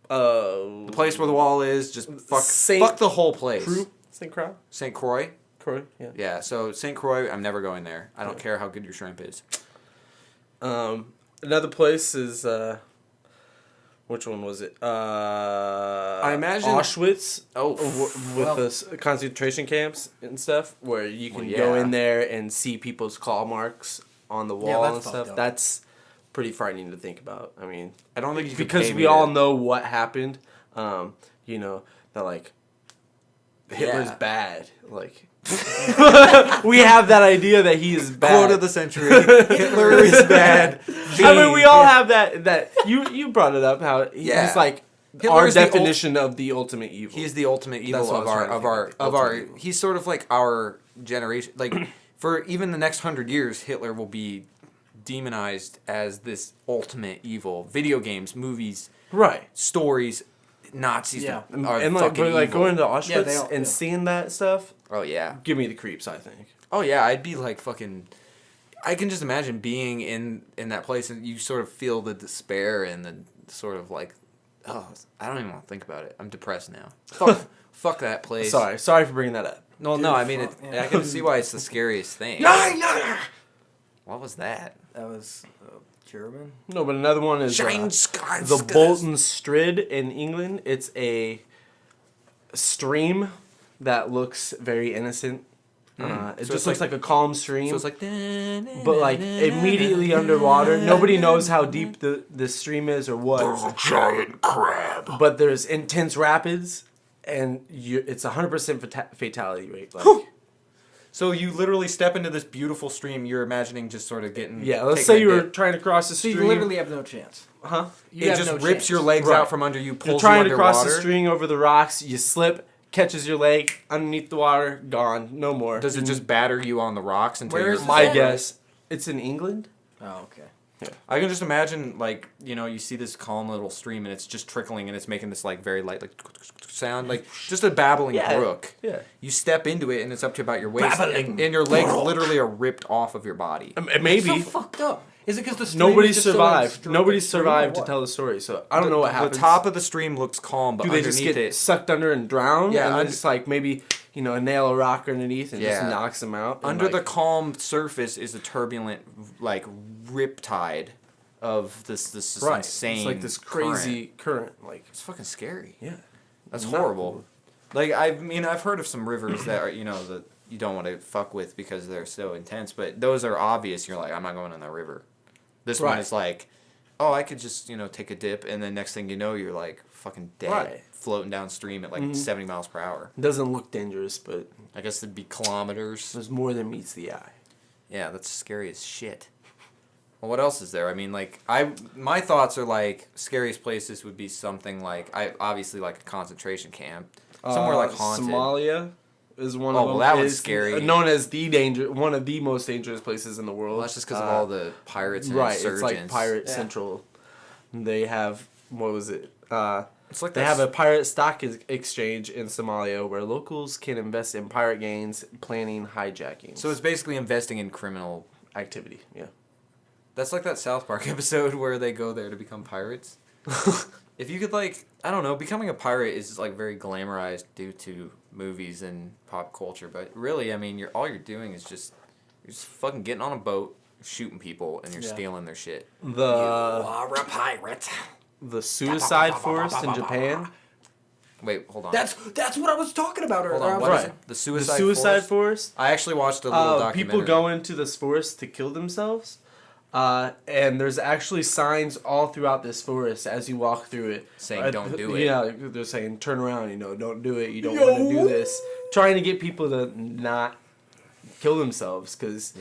The place where the wall is. Just fuck the whole place. St. Croix? St. Croix? Croix, yeah. Yeah, so St. Croix, I'm never going there. I don't care how good your shrimp is. Another place is, which one was it? I imagine- Auschwitz. Oh, With the concentration camps and stuff, where you can Well, go yeah. in there and see people's claw marks on the wall that's and fucked stuff. up. That's pretty frightening to think about. I mean, I don't think you could because pay we me all to- know what happened. You know that like Hitler's Yeah. bad. Like we have that idea that he is bad. Quote of the century: Hitler is bad. I mean, we all have that. You brought it up. How Yeah. he's like Hitler our is the definition of the ultimate evil. He's the ultimate evil That's what of I was our trying to of think our of, the of our. ultimate evil. He's sort of like our generation. Like for even the next 100 years, Hitler will be demonized as this ultimate evil. Video games, movies, right. stories, Nazis. Yeah. Are And like, fucking but like evil. going to Auschwitz Yeah, they all- and yeah. seeing that stuff, Oh yeah. give me the creeps. I think. Oh yeah, I'd be like fucking. I can just imagine being in that place, and you sort of feel the despair and the sort of like, oh, I don't even want to think about it. I'm depressed now. Fuck that place. Sorry for bringing that up. No, Dude, no. I mean, fuck, yeah. I can see why it's the scariest thing. What was that? That was German. No, but another one is Sky. the Bolton Strid in England. It's a stream that looks very innocent. It So just it's looks like a calm stream. So it's like. but like immediately underwater, nobody knows how deep the stream is or what. There's a giant crab. But there's intense rapids, and it's 100% fatality rate. Like, So you literally step into this beautiful stream. You're imagining just sort of getting. yeah, let's taking say a you were dip. trying to cross the So stream. you literally have no chance. huh? You It have just no rips chance. your legs Right. out from under you. You're Pulls trying you to cross the underwater. string over the rocks. You slip, catches your leg underneath the water, gone, no more. Does it just batter you on the rocks until Where you're is My that? guess, it's in England. Oh, okay. I can just imagine, like, you know, you see this calm little stream and it's just trickling and it's making this, like, very light, like, sound, like, just a babbling brook. Yeah. You step into it and it's up to about your waist. Babbling. And your legs literally are ripped off of your body. Maybe. So fucked up. Is it because the stream Nobody is just so, like, survived. straight Nobody up stream or survived to what? tell the story. So I don't know what happens. The top of the stream looks calm, but Do they underneath just get it... sucked under and drown? Yeah, and then und- just like maybe a nail a rock underneath and just Yeah. knocks them out. and, Under like, the calm surface is a turbulent, like, riptide of this right, insane it's like this current. crazy current. Like It's fucking scary. yeah, That's Not horrible. cool. Like I've heard of some rivers that are that you don't want to fuck with because they're so intense, but those are obvious. You're like, I'm not going in that river. This one Right. is like, oh, I could just take a dip, and then next thing you know, you're like fucking dead, Right. floating downstream at like 70 miles per hour. it doesn't look dangerous, but I guess it'd be kilometers. there's more than meets the eye. Yeah, that's scary as shit. Well, what else is there? I mean, like, my thoughts are like scariest places would be something like obviously like a concentration camp, somewhere like haunted. Somalia is one Oh, of well, them. that one's Is scary. Known as one of the most dangerous places in the world. Well, that's just because of all the pirates and right. insurgents. It's like Pirate Yeah. Central. They have what was it? It's like They have a pirate stock exchange in Somalia where locals can invest in pirate gains, planning hijacking. So it's basically investing in criminal. activity. Yeah. That's like that South Park episode where they go there to become pirates. If you could, like, I don't know, becoming a pirate is like very glamorized due to movies and pop culture, but really, I mean, all you're doing is you're just fucking getting on a boat, shooting people, and you're stealing their shit. You are a pirate. The suicide forest in Japan. Wait, hold on. That's what I was talking about earlier. Hold on, what is it? The suicide forest. I actually watched a little documentary. People go into this forest to kill themselves. And there's actually signs all throughout this forest as you walk through it. Saying don't do it. Yeah, they're saying turn around, don't do it. You don't want to do this. Trying to get people to not kill themselves because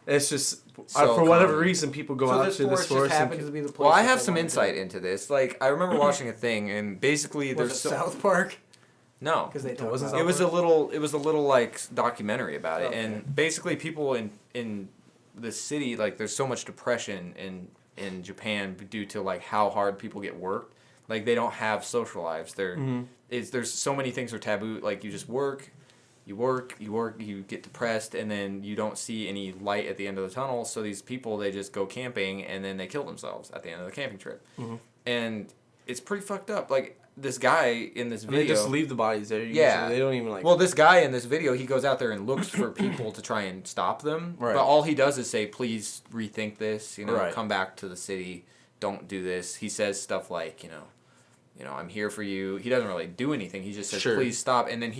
it's just for whatever reason people go out to this forest. Happens to be the place well, I have some insight into this. Like I remember watching a thing and basically there's South Park. No, because they it was a little like documentary about it, and basically people in the city, like there's so much depression in Japan due to like how hard people get worked. Like they don't have social lives. There's so many things are taboo. Like you just work, you get depressed, and then you don't see any light at the end of the tunnel. So these people, they just go camping and then they kill themselves at the end of the camping trip. And it's pretty fucked up. Like this guy in this video, they just leave the bodies there. They don't even like. Well, this guy in this video, he goes out there and looks for people to try and stop them. Right. But all he does is say, "Please rethink this. Come back to the city. Don't do this." He says stuff like, I'm here for you. He doesn't really do anything. He just says, "Please stop." And then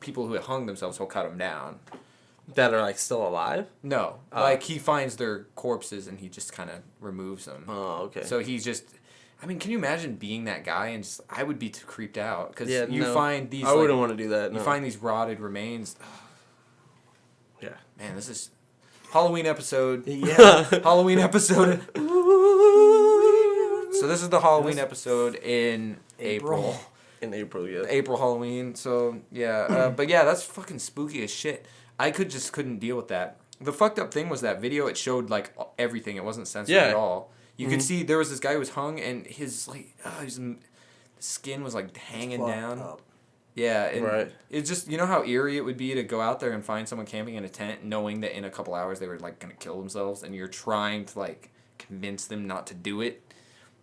people who have hung themselves, he'll cut them down. That are like still alive? No, like he finds their corpses and he just kind of removes them. Oh, okay. So he's just. I mean, can you imagine being that guy and I would be too creeped out because find these. I wouldn't want to do that. You find these rotted remains. Yeah. Man, this is Halloween episode. Yeah. Halloween episode. So this is the Halloween episode in April. In April, yeah. April Halloween. So yeah, but yeah, that's fucking spooky as shit. I couldn't deal with that. The fucked up thing was that video. It showed like everything. It wasn't censored at all. You could see there was this guy who was hung, and his skin was like hanging down. Up. Yeah, and it's just how eerie it would be to go out there and find someone camping in a tent, knowing that in a couple hours they were like gonna kill themselves, and you're trying to like convince them not to do it,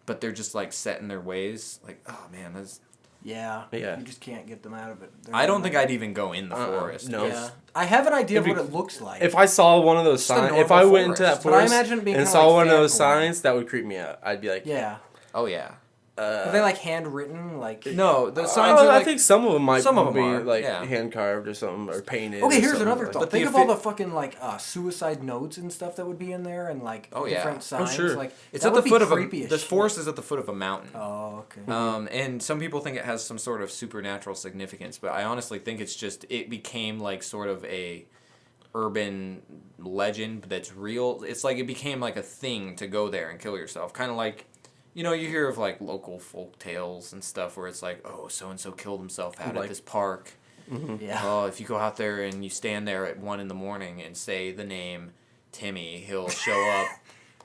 but they're just like set in their ways. Like, oh man, that's. Yeah. You just can't get them out of it. I don't think I'd even go in the forest. No. Yeah. I have an idea of what it looks like. If I saw one of those signs, if I went into that forest but I imagine it being and saw one of those signs, that would creep me out. I'd be like, yeah. Oh yeah. Are they like handwritten? Like no, the signs are like, I think some of them might be are, like hand carved or something or painted. Okay, here's another thought. But Think of all the fucking like suicide notes and stuff that would be in there, and like different signs. Oh, sure. Like it's at the foot of the forest is at the foot of a mountain. Oh, okay. And some people think it has some sort of supernatural significance, but I honestly think it's just it became like sort of a urban legend that's real. It's like it became like a thing to go there and kill yourself, kind of like. You hear of like local folk tales and stuff where it's like, oh, so and so killed himself out at this park. Mm-hmm. Yeah. Oh, if you go out there and you stand there at 1 a.m. and say the name Timmy, he'll show up.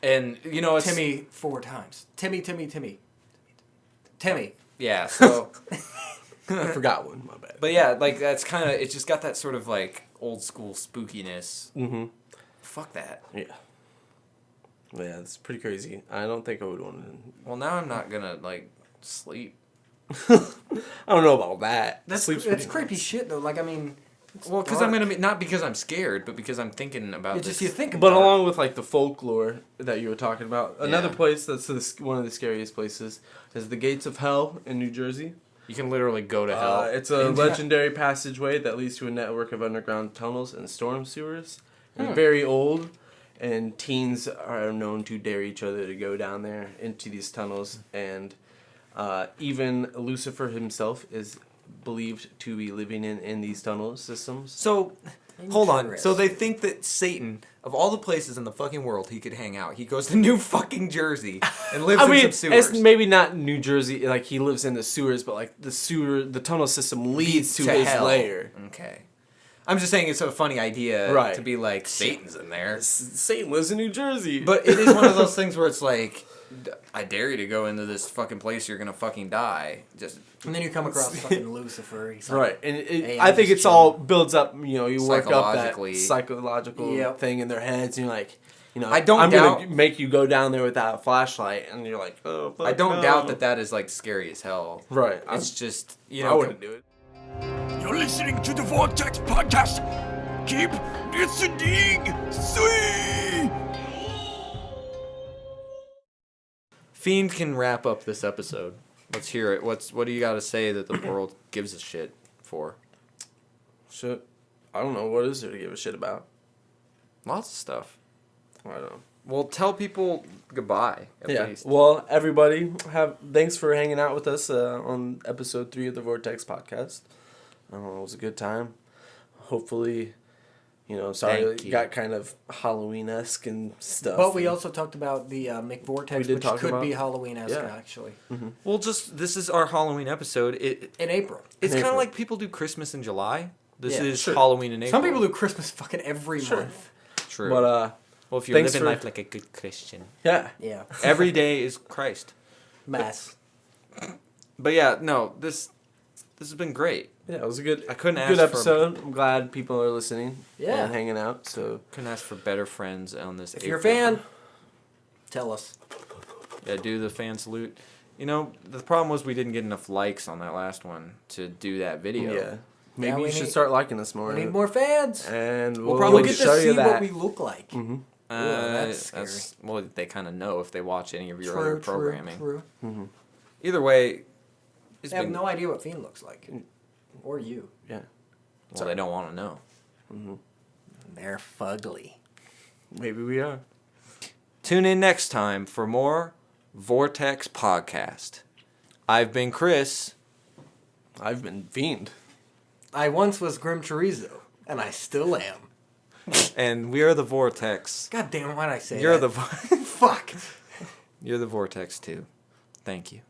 And it's Timmy 4 times. Timmy. Yeah. So I forgot one. My bad. But yeah, like that's kind of it's just got that sort of like old school spookiness. Mm-hmm. Fuck that. Yeah. Yeah, it's pretty crazy. I don't think I would want to. Well, now I'm not gonna like sleep. I don't know about that. That's creepy shit though. Like I mean, well, because I'm gonna be not because I'm scared, but because I'm thinking about it's this. Just you think about but along with like the folklore that you were talking about, another Yeah. place that's one of the scariest places is the Gates of Hell in New Jersey. You can literally go to hell. It's a legendary passageway that leads to a network of underground tunnels and storm sewers. It's very old. And teens are known to dare each other to go down there into these tunnels. And even Lucifer himself is believed to be living in these tunnel systems. So, hold on. So they think that Satan, of all the places in the fucking world he could hang out, he goes to New fucking Jersey and lives in some sewers. It's maybe not New Jersey, like he lives in the sewers, but like the tunnel system leads to his hell. lair. Okay. I'm just saying it's a funny idea to be like, Satan's in there. Satan lives in New Jersey. But it is one of those things where it's like, I dare you to go into this fucking place, you're gonna fucking die. And then you come across fucking Lucifer. He's like, right, and hey, I think it's all builds up. You work up that Psychologically. psychological thing in their heads, and you're like, you know, I don't I'm doubt- gonna make you go down there without a flashlight, and you're like, oh, fuck I don't no. doubt that is like scary as hell. Right. It's just I wouldn't do it. You're listening to the Vortex podcast. Keep listening. See. Fiend can wrap up this episode. Let's hear it. What do you got to say that the world gives a shit for? Shit. I don't know. What is there to give a shit about? Lots of stuff. I don't know. Well, tell people goodbye at least. Well, everybody, thanks for hanging out with us on episode 3 of the Vortex podcast. It was a good time. Hopefully, sorry Thank it you. got kind of Halloween-esque and stuff. But we also talked about the McVortex, did which talk could about- be Halloween-esque, Yeah. actually. Well, this is our Halloween episode. In April. It's kind of April. like people do Christmas in July. This Yeah, is sure. Halloween in April. Some people do Christmas fucking every month. True. But, well, if you're thanks living for- life like a good Christian, yeah. Yeah. every day is Christ. Mass. But yeah, no, this has been great. Yeah, it was a good, I couldn't good ask for- episode. I'm glad people are listening Yeah. and hanging out. So Couldn't ask for better friends on this. If you're a fan, tell us. Yeah, do the fan salute. The problem was we didn't get enough likes on that last one to do that video. yeah, maybe we you should need- start liking us more. We need more fans. And We'll we'll, probably We'll get show to you see that. what we look like. Mm-hmm. That's scary. Well, they kind of know if they watch any of your other programming. True. Either way, it's They have been, no idea what Fiend looks like. Or you. Yeah, well, they don't want to know. They're fugly. maybe we are. Tune in next time for more Vortex Podcast. I've been Chris. I've been Fiend. I once was Grim Chorizo, and I still am. And we are the Vortex. God damn, why'd I say You're that? the Fuck. You're the Vortex too. Thank you.